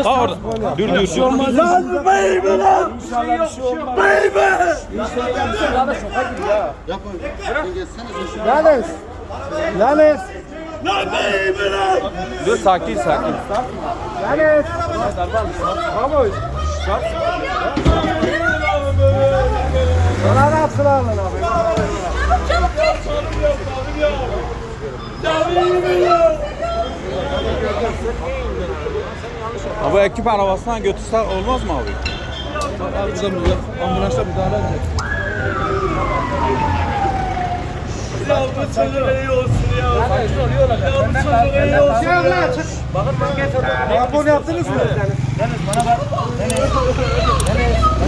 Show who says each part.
Speaker 1: Ha orada. Dur dur.
Speaker 2: Bir şey olmaz. Lan baby lan. İnşallah bir şey olmaz. Baby. Lanes. Lanes. Lan baby lan.
Speaker 1: Dur sakin sakin.
Speaker 2: Lanes. Vamos. Sana ne yapsın lan abi?
Speaker 3: Çabuk geç.
Speaker 1: Abi ekip arabasından götürsek olmaz mı abi?
Speaker 2: Ambulansla müdahale edecek.
Speaker 4: Ya bu çocuk iyi olsun ya. Ya bu çocuk iyi olsun ya.
Speaker 2: Bakın ben getirdim. Rapor yaptınız mı?
Speaker 4: Deniz bana bak. Deniz.